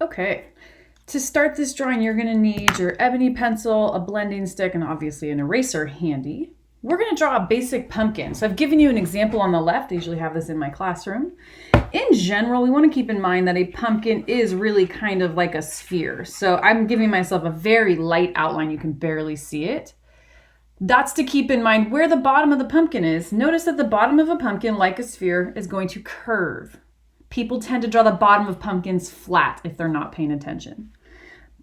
Okay, to start this drawing, you're going to need your ebony pencil, a blending stick, and obviously an eraser handy. We're going to draw a basic pumpkin. So I've given you an example on the left. I usually have this in my classroom. In general, we want to keep in mind that a pumpkin is really kind of like a sphere. So I'm giving myself a very light outline. You can barely see it. That's to keep in mind where the bottom of the pumpkin is. Notice that the bottom of a pumpkin, like a sphere, is going to curve. People tend to draw the bottom of pumpkins flat if they're not paying attention.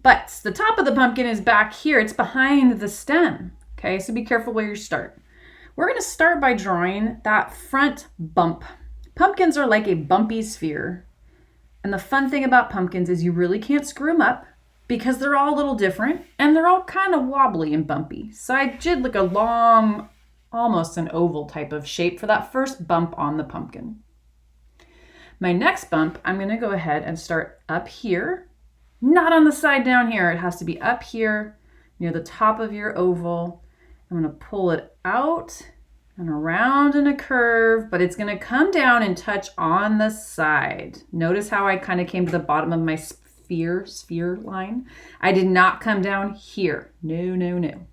But the top of the pumpkin is back here. It's behind the stem. Okay, so be careful where you start. We're going to start by drawing that front bump. Pumpkins are like a bumpy sphere. And the fun thing about pumpkins is you really can't screw them up because they're all a little different and they're all kind of wobbly and bumpy. So I did like a long, almost an oval type of shape for that first bump on the pumpkin. My next bump, I'm going to go ahead and start up here, not on the side down here. It has to be up here near the top of your oval. I'm going to pull it out and around in a curve, but it's going to come down and touch on the side. Notice how I kind of came to the bottom of my sphere line. I did not come down here. No, no, no.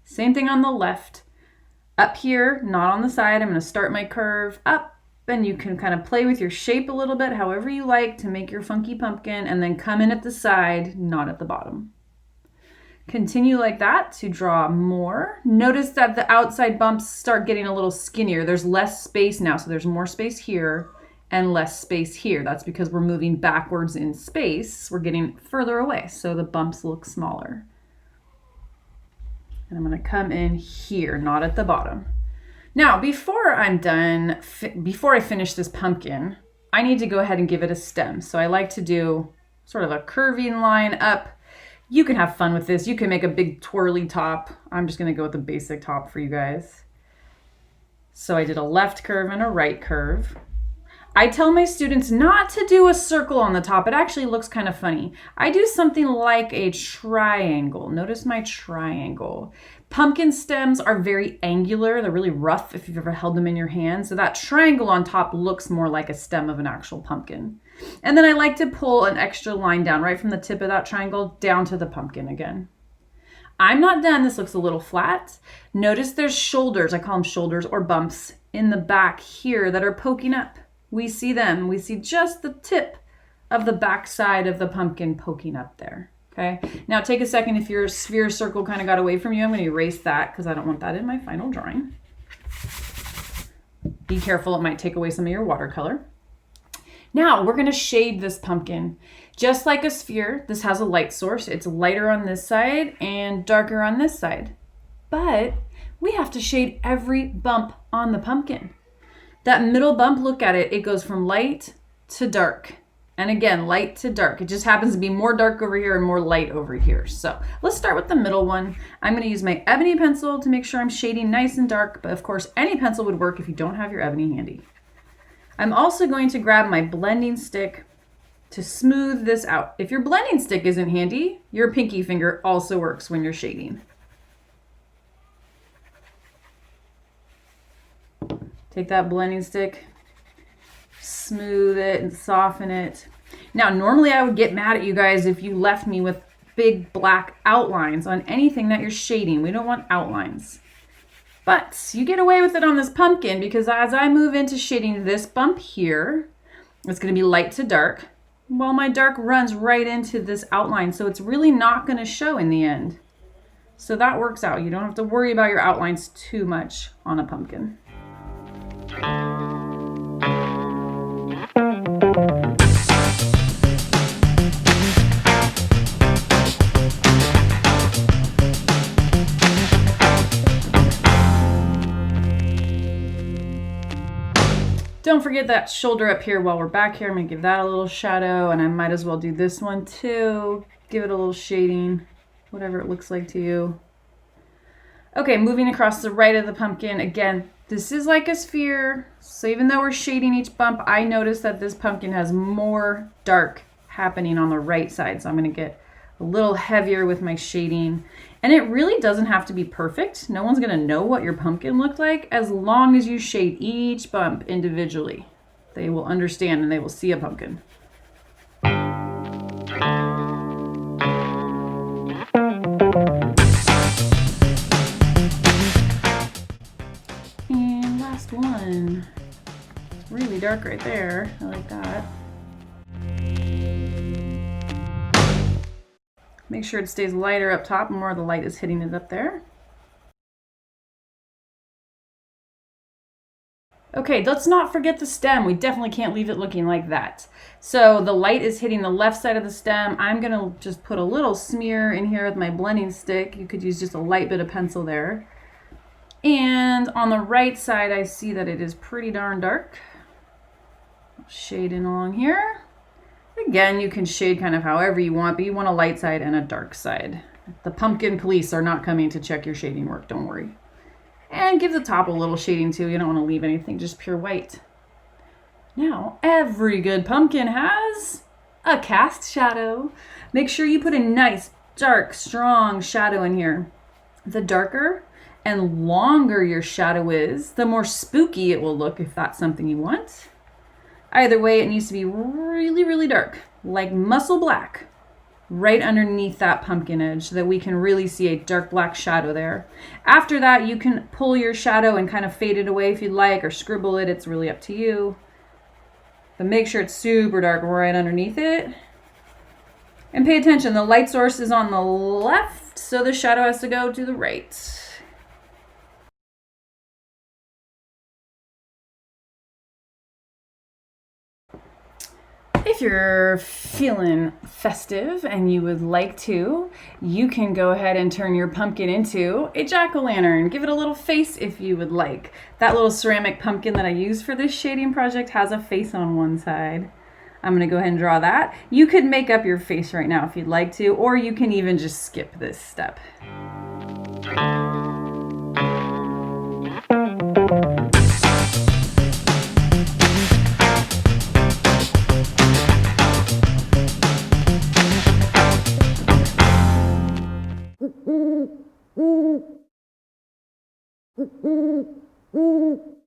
Same thing on the left. Up here, not on the side. I'm going to start my curve up. And you can kind of play with your shape a little bit, however you like to make your funky pumpkin, and then come in at the side, not at the bottom. Continue like that to draw more. Notice that the outside bumps start getting a little skinnier. There's less space now, so there's more space here and less space here. That's because we're moving backwards in space. We're getting further away, so the bumps look smaller. And I'm going to come in here, not at the bottom. Now, before I'm done, before I finish this pumpkin, I need to go ahead and give it a stem. So I like to do sort of a curving line up. You can have fun with this. You can make a big twirly top. I'm just going to go with the basic top for you guys. So I did a left curve and a right curve. I tell my students not to do a circle on the top. It actually looks kind of funny. I do something like a triangle. Notice my triangle. Pumpkin stems are very angular. They're really rough if you've ever held them in your hand. So that triangle on top looks more like a stem of an actual pumpkin. And then I like to pull an extra line down right from the tip of that triangle down to the pumpkin again. I'm not done. This looks a little flat. Notice there's shoulders. I call them shoulders or bumps in the back here that are poking up. We see them. We see just the tip of the back side of the pumpkin poking up there. Okay, now take a second. If your sphere circle kind of got away from you, I'm going to erase that because I don't want that in my final drawing. Be careful, it might take away some of your watercolor. Now we're going to shade this pumpkin. Just like a sphere, this has a light source. It's lighter on this side and darker on this side. But we have to shade every bump on the pumpkin. That middle bump, look at it. It goes from light to dark. And again, light to dark. It just happens to be more dark over here and more light over here. So let's start with the middle one. I'm going to use my ebony pencil to make sure I'm shading nice and dark. But of course, any pencil would work if you don't have your ebony handy. I'm also going to grab my blending stick to smooth this out. If your blending stick isn't handy, your pinky finger also works when you're shading. Take that blending stick, smooth it and soften it. Now, normally I would get mad at you guys if you left me with big black outlines on anything that you're shading. We don't want outlines. But you get away with it on this pumpkin because as I move into shading this bump here, it's going to be light to dark. Well, my dark runs right into this outline, so it's really not going to show in the end. So that works out. You don't have to worry about your outlines too much on a pumpkin. Don't forget that shoulder up here while we're back here. I'm going to give that a little shadow, and I might as well do this one too. Give it a little shading, whatever it looks like to you. Okay, moving across the right of the pumpkin. Again, This is like a sphere, so even though we're shading each bump, I notice that this pumpkin has more dark happening on the right side. So I'm going to get a little heavier with my shading. And it really doesn't have to be perfect. No one's going to know what your pumpkin looked like as long as you shade each bump individually. They will understand and they will see a pumpkin. And last one. It's really dark right there. I like that. Make sure it stays lighter up top and more of the light is hitting it up there. Okay, let's not forget the stem. We definitely can't leave it looking like that. So the light is hitting the left side of the stem. I'm gonna just put a little smear in here with my blending stick. You could use just a light bit of pencil there. And on the right side, I see that it is pretty darn dark. Shade in along here. Again, you can shade kind of however you want, but you want a light side and a dark side. The pumpkin police are not coming to check your shading work, don't worry. And give the top a little shading too. You don't want to leave anything just pure white. Now, every good pumpkin has a cast shadow. Make sure you put a nice, dark, strong shadow in here. The darker and longer your shadow is, the more spooky it will look if that's something you want. Either way, it needs to be really, really dark, like muscle black, right underneath that pumpkin edge so that we can really see a dark black shadow there. After that, you can pull your shadow and kind of fade it away if you'd like, or scribble it. It's really up to you. But make sure it's super dark right underneath it. And pay attention, the light source is on the left, so the shadow has to go to the right. If you're feeling festive and you would like to, you can go ahead and turn your pumpkin into a jack-o'-lantern. Give it a little face if you would like. That little ceramic pumpkin that I used for this shading project has a face on one side. I'm gonna go ahead and draw that. You could make up your face right now if you'd like to, or you can even just skip this step.